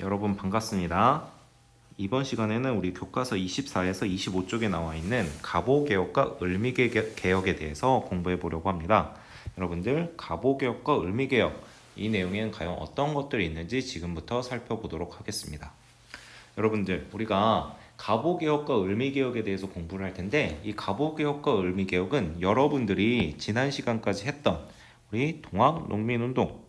여러분 반갑습니다. 이번 시간에는 우리 교과서 24에서 25쪽에 나와 있는 가보개혁과 을미개혁에 대해서 공부해 보려고 합니다. 여러분들 가보개혁과 을미개혁 이 내용에는 과연 어떤 것들이 있는지 지금부터 살펴보도록 하겠습니다. 여러분들 우리가 가보개혁과 을미개혁에 대해서 공부를 할 텐데 이 가보개혁과 을미개혁은 여러분들이 지난 시간까지 했던 우리 동학농민운동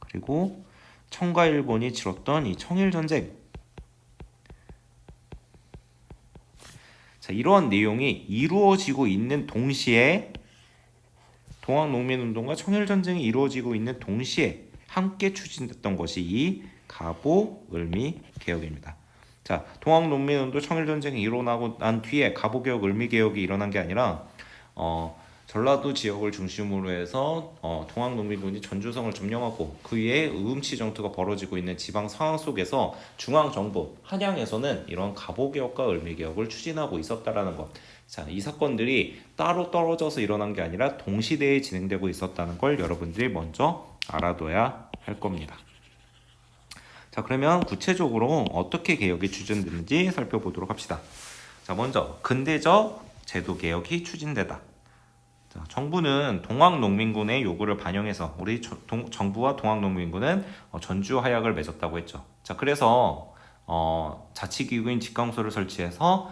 그리고 청과 일본이 치렀던 이 청일전쟁, 자, 이러한 내용이 이루어지고 있는 동시에 동학농민운동과 청일전쟁이 이루어지고 있는 동시에 함께 추진됐던 것이 이 가보을미개혁입니다. 자, 동학농민운동 청일전쟁이 일어나고 난 뒤에 가보개혁 을미개혁이 일어난 게 아니라 전라도 지역을 중심으로 해서 동학농민군이 전주성을 점령하고 그 위에 의음치 전투가 벌어지고 있는 지방 상황 속에서 중앙정부 한양에서는 이런 가보개혁과 을미개혁을 추진하고 있었다라는 것. 자, 이 사건들이 따로 떨어져서 일어난 게 아니라 동시대에 진행되고 있었다는 걸 여러분들이 먼저 알아둬야 할 겁니다. 자, 그러면 구체적으로 어떻게 개혁이 추진되는지 살펴보도록 합시다. 자, 먼저 근대적 제도개혁이 추진되다. 정부는 동학농민군의 요구를 반영해서 우리 정부와 동학농민군은 전주 하약을 맺었다고 했죠. 자, 그래서 자치기구인 직강소를 설치해서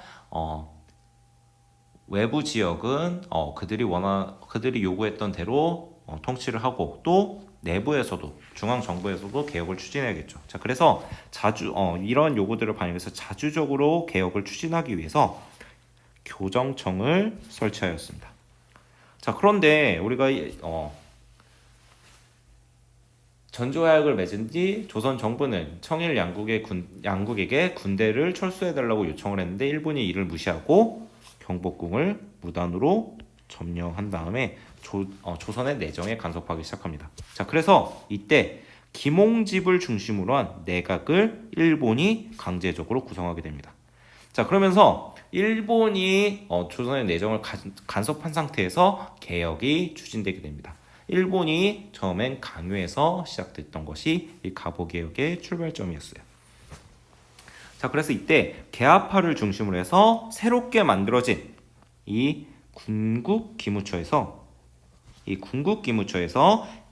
외부 지역은 그들이 요구했던 대로 통치를 하고 또 내부에서도 중앙정부에서도 개혁을 추진해야겠죠. 자, 그래서 이런 요구들을 반영해서 자주적으로 개혁을 추진하기 위해서 교정청을 설치하였습니다. 자, 그런데 우리가 전주하약을 맺은 뒤 조선 정부는 청일 양국에게 군대를 철수해달라고 요청을 했는데 일본이 이를 무시하고 경복궁을 무단으로 점령한 다음에 조선의 내정에 간섭하기 시작합니다. 자, 그래서 이때 김홍집을 중심으로 한 내각을 일본이 강제적으로 구성하게 됩니다. 자, 그러면서 일본이 조선의 내정을 간섭한 상태에서 개혁이 추진되게 됩니다. 일본이 처음엔 강요해서 시작됐던 것이 이 가보개혁의 출발점이었어요. 자, 그래서 이때 개화파를 중심으로 해서 새롭게 만들어진 이 군국기무처에서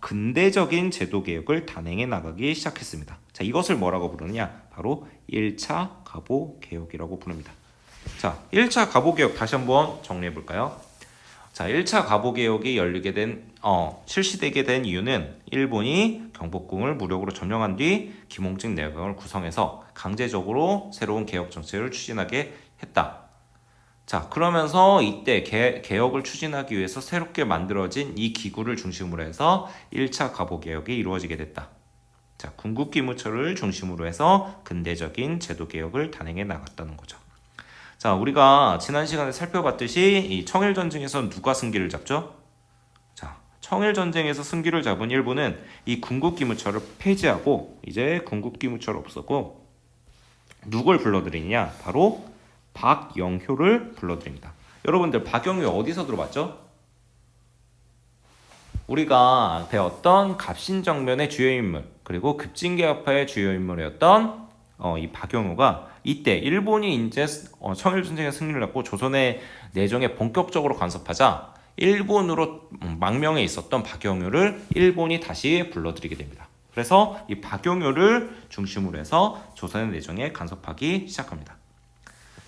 근대적인 제도개혁을 단행해 나가기 시작했습니다. 자, 이것을 뭐라고 부르느냐? 바로 1차 가보개혁이라고 부릅니다. 자, 1차 가보개혁 다시 한번 정리해 볼까요? 자, 1차 가보개혁이 실시되게 된 이유는 일본이 경복궁을 무력으로 점령한 뒤 김홍직 내각을 구성해서 강제적으로 새로운 개혁 정책을 추진하게 했다. 자, 그러면서 이때 개혁을 추진하기 위해서 새롭게 만들어진 이 기구를 중심으로 해서 1차 가보개혁이 이루어지게 됐다. 자, 군국기무처를 중심으로 해서 근대적인 제도개혁을 단행해 나갔다는 거죠. 자, 우리가 지난 시간에 살펴봤듯이 이 청일전쟁에서 누가 승기를 잡죠? 자, 청일전쟁에서 승기를 잡은 일본은 이 군국기무처를 폐지하고 이제 군국기무처를 없었고 누굴 불러들이냐? 바로 박영효를 불러드립니다. 여러분들 박영효 어디서 들어봤죠? 우리가 배웠던 갑신정변의 주요 인물 그리고 급진개혁파의 주요 인물이었던 이 박영효가 이때 일본이 이제 청일전쟁에 승리를 했고 조선의 내정에 본격적으로 간섭하자 일본으로 망명해 있었던 박영효를 일본이 다시 불러들이게 됩니다. 그래서 이 박영효를 중심으로 해서 조선의 내정에 간섭하기 시작합니다.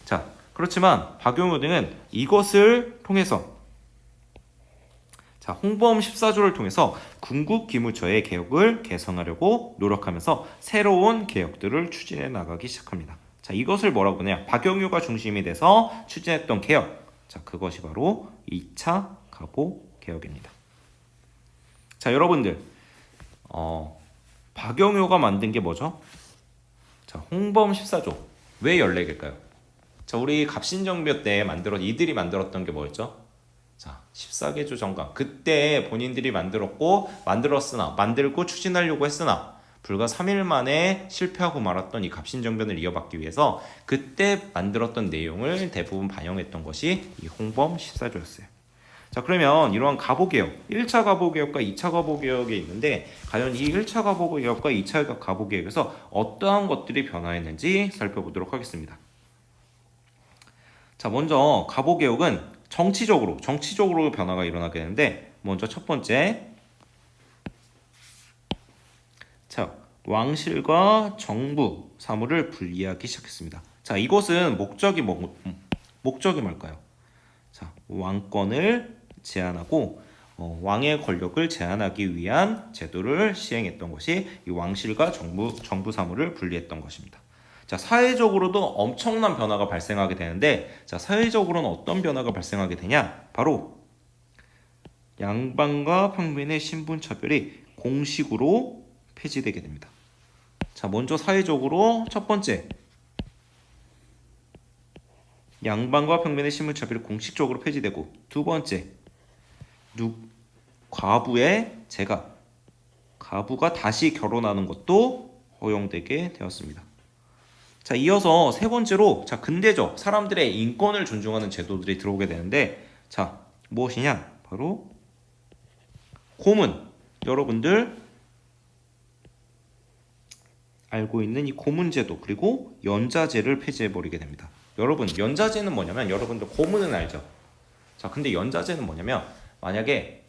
자, 그렇지만 박영효 등은 이것을 통해서 홍범 14조를 통해서 군국기무처의 개혁을 개선하려고 노력하면서 새로운 개혁들을 추진해 나가기 시작합니다. 자, 이것을 뭐라고 하냐? 박영효가 중심이 돼서 추진했던 개혁. 자, 그것이 바로 2차 가보개혁입니다. 자, 여러분들 박영효가 만든 게 뭐죠? 자, 홍범 14조. 왜 14개일까요? 자, 우리 갑신정변 때 이들이 만들었던 게 뭐였죠? 자, 14개조 정강. 그때 본인들이 만들고 추진하려고 했으나 불과 3일 만에 실패하고 말았던 이 갑신정변을 이어받기 위해서 그때 만들었던 내용을 대부분 반영했던 것이 이 홍범 14조였어요. 자, 그러면 이러한 가보개혁, 1차 가보개혁과 2차 가보개혁이 있는데 과연 이 1차 가보개혁과 2차 가보개혁에서 어떠한 것들이 변화했는지 살펴보도록 하겠습니다. 자, 먼저 가보개혁은 정치적으로 변화가 일어나게 되는데 먼저 첫 번째, 자, 왕실과 정부 사무를 분리하기 시작했습니다. 자, 이것은 목적이 뭘까요? 자, 왕권을 제한하고 왕의 권력을 제한하기 위한 제도를 시행했던 것이 이 왕실과 정부 사무를 분리했던 것입니다. 자, 사회적으로도 엄청난 변화가 발생하게 되는데, 자, 사회적으로는 어떤 변화가 발생하게 되냐? 바로 양반과 평민의 신분 차별이 공식으로 폐지되게 됩니다. 자, 먼저 사회적으로 첫 번째, 양반과 평민의 신분 차별이 공식적으로 폐지되고, 두 번째, 과부의 제각, 과부가 다시 결혼하는 것도 허용되게 되었습니다. 자, 이어서 세 번째로, 자, 근대적 사람들의 인권을 존중하는 제도들이 들어오게 되는데, 자, 무엇이냐? 바로 고문. 여러분들 알고 있는 이 고문제도, 그리고 연자제를 폐지해버리게 됩니다. 여러분, 연자제는 뭐냐면, 여러분들 고문은 알죠? 자, 근데 연자제는 뭐냐면, 만약에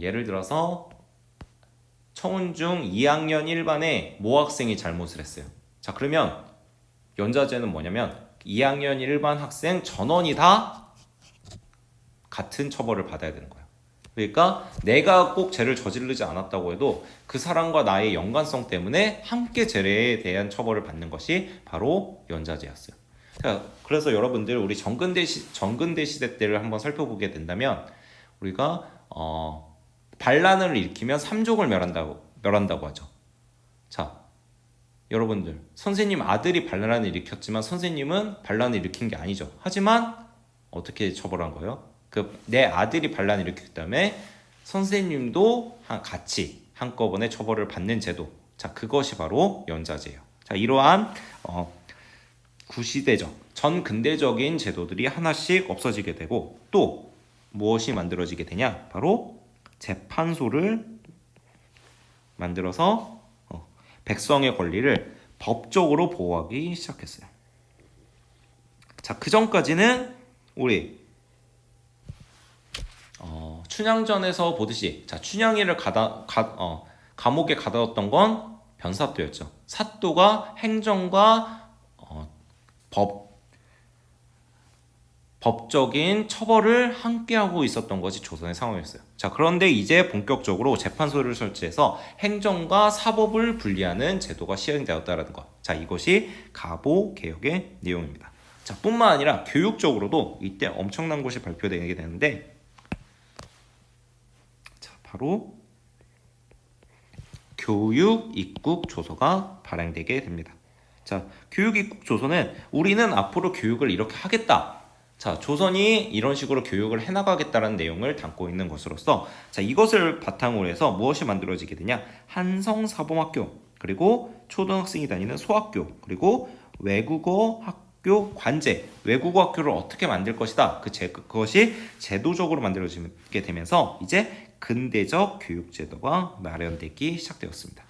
예를 들어서 청운중 2학년 1반에 모학생이 잘못을 했어요. 자, 그러면 연자제는 뭐냐면 2학년 1반 학생 전원이 다 같은 처벌을 받아야 되는 거예요. 그러니까 내가 꼭 죄를 저지르지 않았다고 해도 그 사람과 나의 연관성 때문에 함께 죄에 대한 처벌을 받는 것이 바로 연자제였어요. 자, 그래서 여러분들 우리 정근대 시대 때를 한번 살펴보게 된다면 우리가 반란을 일으키면 삼족을 멸한다고 하죠. 자, 여러분들 선생님 아들이 반란을 일으켰지만 선생님은 반란을 일으킨 게 아니죠. 하지만 어떻게 처벌한 거예요? 내 아들이 반란을 일으켰기 때문에 선생님도 같이 한꺼번에 처벌을 받는 제도. 자, 그것이 바로 연자제예요. 자, 이러한 구시대적, 전근대적인 제도들이 하나씩 없어지게 되고, 또 무엇이 만들어지게 되냐? 바로 재판소를 만들어서 백성의 권리를 법적으로 보호하기 시작했어요. 자, 그 전까지는 우리 춘향전에서 보듯이, 자, 춘향이를 감옥에 가두었던 건 변사또였죠. 사또가 행정과 법적인 처벌을 함께하고 있었던 것이 조선의 상황이었어요. 자, 그런데 이제 본격적으로 재판소를 설치해서 행정과 사법을 분리하는 제도가 시행되었다는 것. 자, 이것이 가보개혁의 내용입니다. 자, 뿐만 아니라 교육적으로도 이때 엄청난 것이 발표되게 되는데, 자, 바로 교육입국조서가 발행되게 됩니다. 자, 교육입국조서는 우리는 앞으로 교육을 이렇게 하겠다. 자, 조선이 이런 식으로 교육을 해나가겠다는 내용을 담고 있는 것으로서, 자, 이것을 바탕으로 해서 무엇이 만들어지게 되냐? 한성사범학교, 그리고 초등학생이 다니는 소학교, 그리고 외국어 학교 관제, 외국어 학교를 어떻게 만들 것이다. 그것이 제도적으로 만들어지게 되면서 이제 근대적 교육제도가 마련되기 시작되었습니다.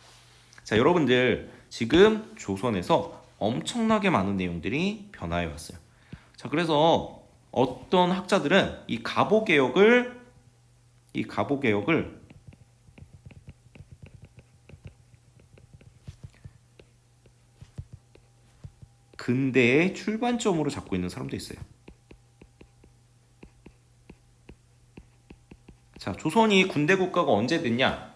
자, 여러분들 지금 조선에서 엄청나게 많은 내용들이 변화해 왔어요. 자, 그래서 어떤 학자들은 이 가보개혁을 근대의 출발점으로 잡고 있는 사람도 있어요. 자, 조선이 군대국가가 언제 됐냐?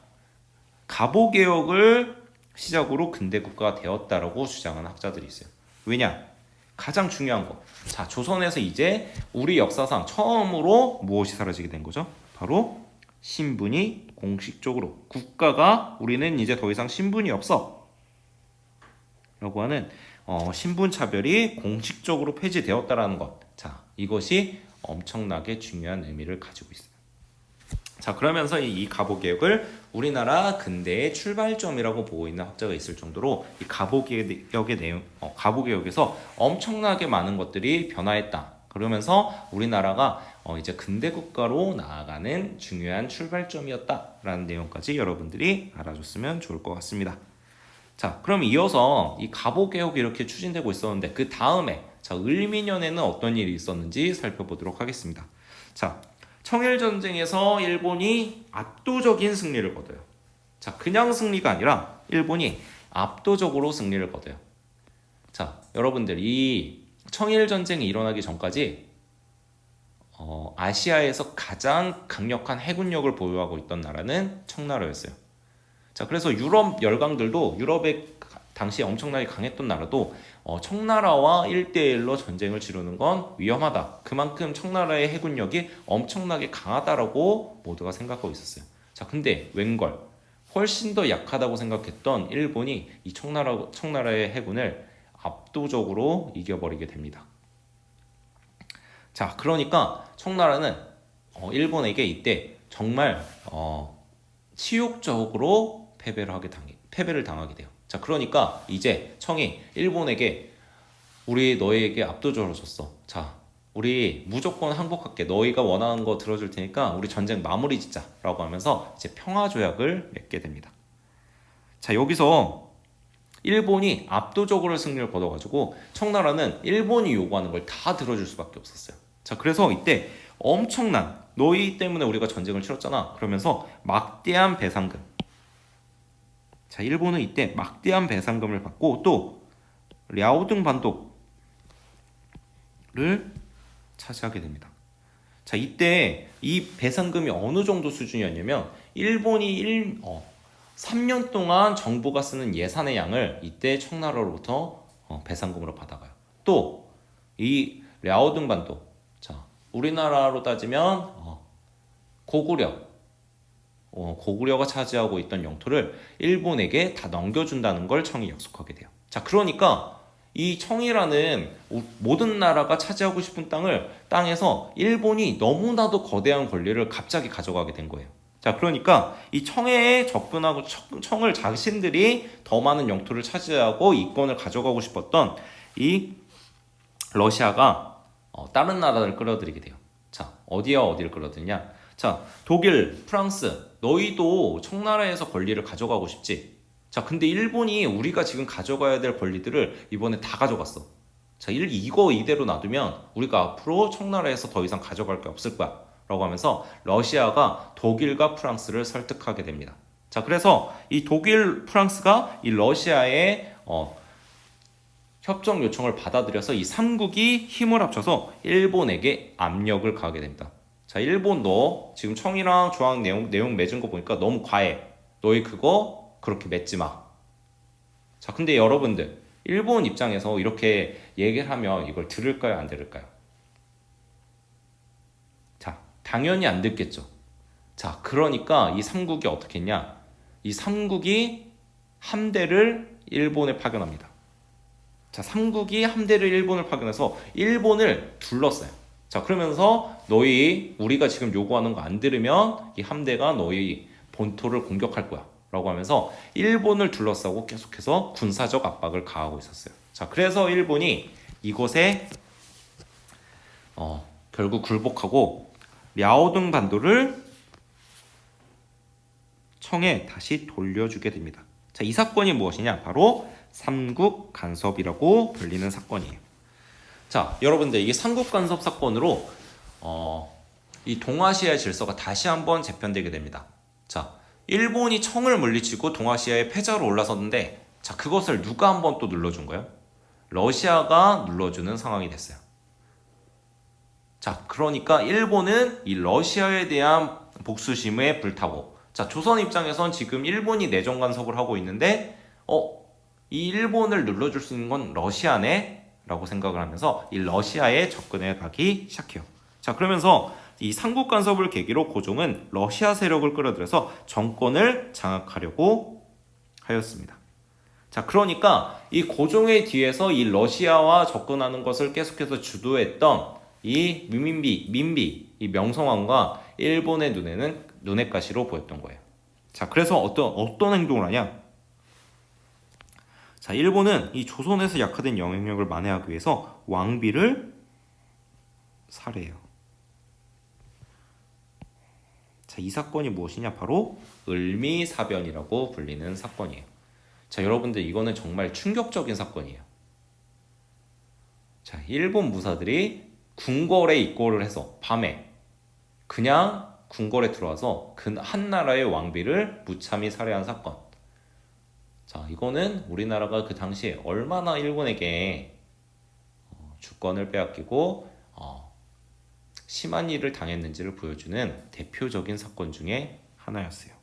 가보개혁을 시작으로 근대국가가 되었다라고 주장하는 학자들이 있어요. 왜냐? 가장 중요한 거. 자, 조선에서 이제 우리 역사상 처음으로 무엇이 사라지게 된 거죠? 바로 신분이 공식적으로, 국가가 우리는 이제 더 이상 신분이 없어 라고 하는 신분 차별이 공식적으로 폐지되었다라는 것. 자, 이것이 엄청나게 중요한 의미를 가지고 있어요. 자, 그러면서 이 가보개혁을 우리나라 근대의 출발점이라고 보고 있는 학자가 있을 정도로 이 가보개혁의 내용, 가보개혁에서 엄청나게 많은 것들이 변화했다. 그러면서 우리나라가 이제 근대 국가로 나아가는 중요한 출발점이었다라는 내용까지 여러분들이 알아줬으면 좋을 것 같습니다. 자, 그럼 이어서 이 갑오 개혁이 이렇게 추진되고 있었는데 그 다음에 자, 을미년에는 어떤 일이 있었는지 살펴보도록 하겠습니다. 자, 청일 전쟁에서 일본이 압도적인 승리를 거둬요. 자, 그냥 승리가 아니라 일본이 압도적으로 승리를 거둬요. 자, 여러분들 이 청일 전쟁이 일어나기 전까지 아시아에서 가장 강력한 해군력을 보유하고 있던 나라는 청나라였어요. 자, 그래서 유럽 열강들도 유럽에 당시에 엄청나게 강했던 나라도 청나라와 1대1로 전쟁을 치르는 건 위험하다. 그만큼 청나라의 해군력이 엄청나게 강하다라고 모두가 생각하고 있었어요. 자, 근데 웬걸 훨씬 더 약하다고 생각했던 일본이 이 청나라의 해군을 압도적으로 이겨버리게 됩니다. 자, 그러니까 청나라는 일본에게 이때 정말 치욕적으로 패배를 당하게 돼요. 자, 그러니까 이제 청이 일본에게 우리 너희에게 압도적으로 졌어. 자, 우리 무조건 항복할게. 너희가 원하는 거 들어줄 테니까 우리 전쟁 마무리 짓자라고 하면서 이제 평화 조약을 맺게 됩니다. 자, 여기서 일본이 압도적으로 승리를 거둬가지고 청나라는 일본이 요구하는 걸 다 들어줄 수밖에 없었어요. 자, 그래서 이때 엄청난 너희 때문에 우리가 전쟁을 치렀잖아. 그러면서 막대한 배상금. 자, 일본은 이때 막대한 배상금을 받고 또 랴오둥 반도를 차지하게 됩니다. 자, 이때 이 배상금이 어느 정도 수준이었냐면 일본이 3년 동안 정부가 쓰는 예산의 양을 이때 청나라로부터 배상금으로 받아가요. 또 이 랴오둥 반도, 자, 우리나라로 따지면 고구려가 차지하고 있던 영토를 일본에게 다 넘겨준다는 걸 청이 약속하게 돼요. 자, 그러니까 이 청이라는 모든 나라가 차지하고 싶은 땅에서 일본이 너무나도 거대한 권리를 갑자기 가져가게 된 거예요. 자, 그러니까 이 청에 접근하고 청을 자신들이 더 많은 영토를 차지하고 이권을 가져가고 싶었던 이 러시아가 다른 나라를 끌어들이게 돼요. 자, 어디를 끌어들이냐? 자, 독일, 프랑스, 너희도 청나라에서 권리를 가져가고 싶지? 자, 근데 일본이 우리가 지금 가져가야 될 권리들을 이번에 다 가져갔어. 자, 이거 이대로 놔두면 우리가 앞으로 청나라에서 더 이상 가져갈 게 없을 거야. 라고 하면서 러시아가 독일과 프랑스를 설득하게 됩니다. 자, 그래서 이 독일, 프랑스가 이 러시아의 협정 요청을 받아들여서 이 3국이 힘을 합쳐서 일본에게 압력을 가하게 됩니다. 자, 일본 너 지금 청이랑 조항 내용 맺은 거 보니까 너무 과해. 너희 그거 그렇게 맺지 마. 자, 근데 여러분들 일본 입장에서 이렇게 얘기를 하면 이걸 들을까요, 안 들을까요? 자, 당연히 안 듣겠죠. 자, 그러니까 이 3국이 어떻게 했냐? 이 3국이 함대를 일본에 파견합니다. 자, 3국이 함대를 일본을 파견해서 일본을 둘러싸요. 자, 그러면서 우리가 지금 요구하는 거 안 들으면 이 함대가 너희 본토를 공격할 거야 라고 하면서 일본을 둘러싸고 계속해서 군사적 압박을 가하고 있었어요. 자, 그래서 일본이 이곳에 결국 굴복하고 랴오둥 반도를 청에 다시 돌려주게 됩니다. 자, 이 사건이 무엇이냐? 바로 삼국 간섭이라고 불리는 사건이에요. 자, 여러분들 이게 삼국 간섭 사건으로 이 동아시아의 질서가 다시 한번 재편되게 됩니다. 자, 일본이 청을 물리치고 동아시아의 패자로 올라섰는데, 자, 그것을 누가 한번 또 눌러준 거예요? 러시아가 눌러주는 상황이 됐어요. 자, 그러니까 일본은 이 러시아에 대한 복수심에 불타고, 자, 조선 입장에선 지금 일본이 내정 간섭을 하고 있는데 이 일본을 눌러줄 수 있는 건 러시아네 라고 생각을 하면서 이 러시아에 접근해 가기 시작해요. 자, 그러면서 이 삼국 간섭을 계기로 고종은 러시아 세력을 끌어들여서 정권을 장악하려고 하였습니다. 자, 그러니까 이 고종의 뒤에서 이 러시아와 접근하는 것을 계속해서 주도했던 이 민비, 이 명성황후가 일본의 눈에는 눈엣 가시로 보였던 거예요. 자, 그래서 어떤 행동을 하냐? 자, 일본은 이 조선에서 약화된 영향력을 만회하기 위해서 왕비를 사례예요. 자, 이 사건이 무엇이냐? 바로 을미사변이라고 불리는 사건이에요. 자, 여러분들 이거는 정말 충격적인 사건이에요. 자, 일본 무사들이 궁궐에 입고를 해서 밤에 그냥 궁궐에 들어와서 그 한 나라의 왕비를 무참히 살해한 사건. 자, 이거는 우리나라가 그 당시에 얼마나 일본에게 주권을 빼앗기고 심한 일을 당했는지를 보여주는 대표적인 사건 중에 하나였어요.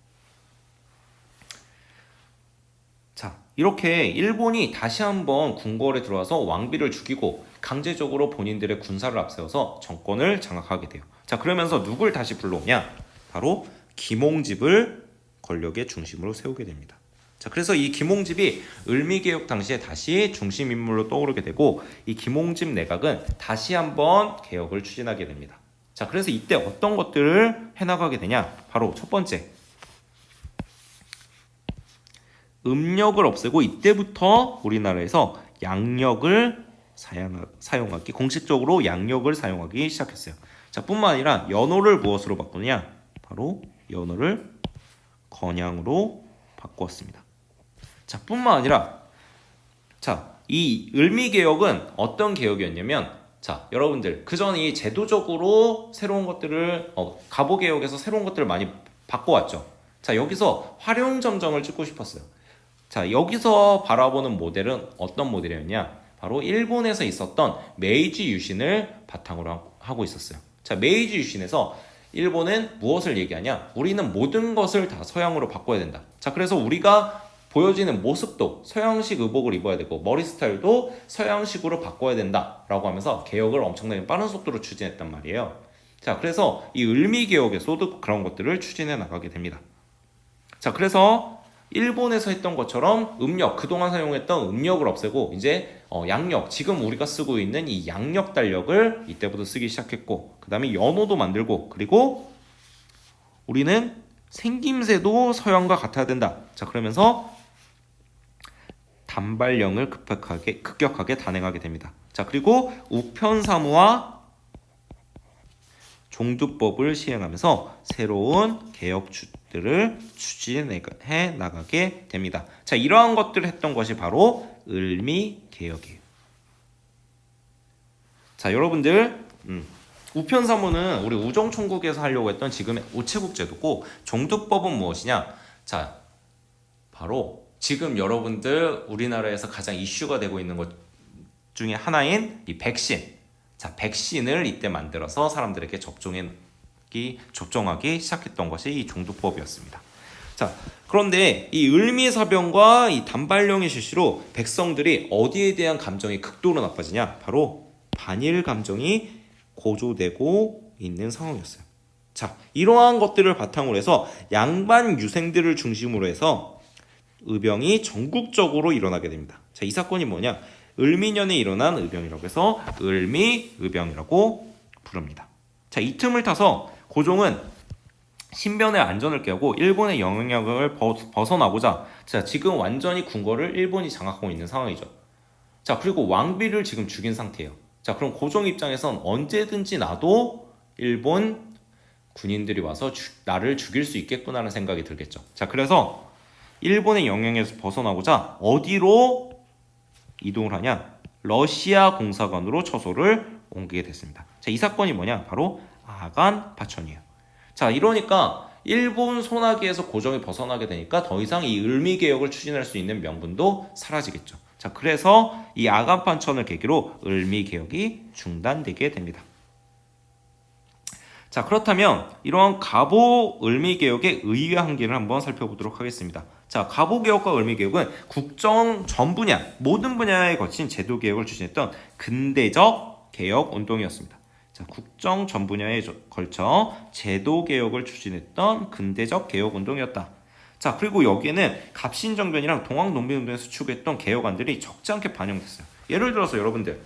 자, 이렇게 일본이 다시 한번 궁궐에 들어와서 왕비를 죽이고 강제적으로 본인들의 군사를 앞세워서 정권을 장악하게 돼요. 자, 그러면서 누굴 다시 불러오냐? 바로 김홍집을 권력의 중심으로 세우게 됩니다. 자, 그래서 이 김홍집이 을미개혁 당시에 다시 중심 인물로 떠오르게 되고 이 김홍집 내각은 다시 한번 개혁을 추진하게 됩니다. 자, 그래서 이때 어떤 것들을 해나가게 되냐? 바로 첫 번째, 음력을 없애고 이때부터 우리나라에서 양력을 사용하기, 공식적으로 양력을 사용하기 시작했어요. 자, 뿐만 아니라 연호를 무엇으로 바꾸냐? 바로 연호를 건양으로 바꾸었습니다. 자, 뿐만 아니라 이 을미개혁은 어떤 개혁이었냐면, 자, 여러분들 그전 이 제도적으로 새로운 것들을 가보개혁에서 새로운 것들을 많이 바꿔왔죠. 자, 여기서 활용점정을 찍고 싶었어요. 자, 여기서 바라보는 모델은 어떤 모델이었냐? 바로 일본에서 있었던 메이지 유신을 바탕으로 하고 있었어요. 자, 메이지 유신에서 일본은 무엇을 얘기하냐? 우리는 모든 것을 다 서양으로 바꿔야 된다. 자, 그래서 우리가 보여지는 모습도 서양식 의복을 입어야 되고 머리 스타일도 서양식으로 바꿔야 된다라고 하면서 개혁을 엄청나게 빠른 속도로 추진했단 말이에요. 자, 그래서 이 을미개혁에서도 그런 것들을 추진해 나가게 됩니다. 자, 그래서 일본에서 했던 것처럼 음력, 그동안 사용했던 음력을 없애고 이제 양력, 지금 우리가 쓰고 있는 이 양력 달력을 이때부터 쓰기 시작했고, 그 다음에 연호도 만들고, 그리고 우리는 생김새도 서양과 같아야 된다. 자, 그러면서 단발령을 급격하게 단행하게 됩니다. 자, 그리고 우편사무와 종두법을 시행하면서 새로운 개혁들을 추진해 나가게 됩니다. 자, 이러한 것들을 했던 것이 바로 을미개혁이에요. 자, 여러분들 우편사무는 우리 우정총국에서 하려고 했던 지금의 우체국 제도고, 종두법은 무엇이냐? 자, 바로 지금 여러분들 우리나라에서 가장 이슈가 되고 있는 것 중에 하나인 이 백신. 자, 백신을 이때 만들어서 사람들에게 접종하기 시작했던 것이 이 종두법이었습니다. 자, 그런데 이 을미사변과 이 단발령의 실시로 백성들이 어디에 대한 감정이 극도로 나빠지냐? 바로 반일 감정이 고조되고 있는 상황이었어요. 자, 이러한 것들을 바탕으로 해서 양반 유생들을 중심으로 해서 의병이 전국적으로 일어나게 됩니다. 자, 이 사건이 뭐냐? 을미년에 일어난 의병이라고 해서 을미의병이라고 부릅니다. 자, 이 틈을 타서 고종은 신변의 안전을 깨고 일본의 영향력을 벗어나고자, 자, 지금 완전히 궁궐을 일본이 장악하고 있는 상황이죠. 자, 그리고 왕비를 지금 죽인 상태예요. 자, 그럼 고종 입장에선 언제든지 나도 일본 군인들이 와서 나를 죽일 수 있겠구나라는 생각이 들겠죠. 자, 그래서 일본의 영향에서 벗어나고자 어디로 이동을 하냐? 러시아 공사관으로 처소를 옮기게 됐습니다. 자, 이 사건이 뭐냐? 바로 아간 파천이에요. 자, 이러니까 일본 손아귀에서 고종이 벗어나게 되니까 더 이상 이 을미개혁을 추진할 수 있는 명분도 사라지겠죠. 자, 그래서 이 아간 파천을 계기로 을미개혁이 중단되게 됩니다. 자, 그렇다면 이러한 가보 을미개혁의 의의 한계를 한번 살펴보도록 하겠습니다. 자, 가보개혁과 을미개혁은 국정 전 분야, 모든 분야에 거친 제도개혁을 추진했던 근대적 개혁 운동이었습니다. 자, 국정 전 분야에 걸쳐 제도개혁을 추진했던 근대적 개혁 운동이었다. 자, 그리고 여기에는 갑신정변이랑 동학농민운동에서 추구했던 개혁안들이 적지 않게 반영됐어요. 예를 들어서 여러분들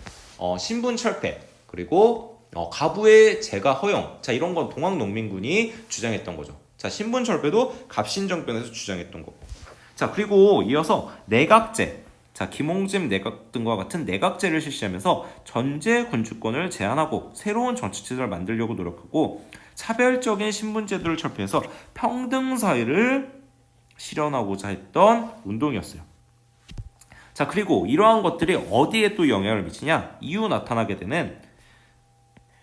신분철폐, 그리고 가부의 재가 허용, 자, 이런 건 동학농민군이 주장했던 거죠. 자, 신분철폐도 갑신정변에서 주장했던 거고. 자, 그리고 이어서 내각제. 자, 김홍집 내각 등과 같은 내각제를 실시하면서 전제 군주권을 제한하고 새로운 정치체제를 만들려고 노력하고 차별적인 신분제도를 철폐해서 평등 사회를 실현하고자 했던 운동이었어요. 자, 그리고 이러한 것들이 어디에 또 영향을 미치냐? 이후 나타나게 되는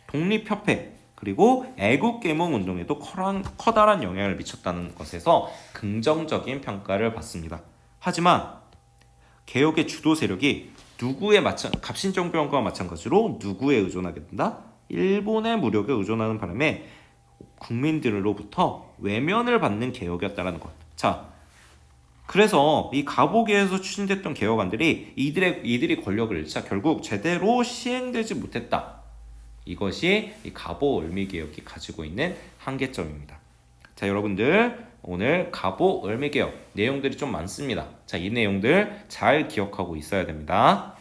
독립협회 그리고 애국계몽 운동에도 커다란 영향을 미쳤다는 것에서 긍정적인 평가를 받습니다. 하지만 개혁의 주도 세력이 갑신정변과 마찬가지로 누구에 의존하게 된다? 일본의 무력에 의존하는 바람에 국민들로부터 외면을 받는 개혁이었다는 것. 자, 그래서 이 가보계에서 추진됐던 개혁안들이 이들이 권력을 잃자 결국 제대로 시행되지 못했다. 이것이 이 가보 을미개혁이 가지고 있는 한계점입니다. 자, 여러분들 오늘 가보 을미개혁 내용들이 좀 많습니다. 자, 이 내용들 잘 기억하고 있어야 됩니다.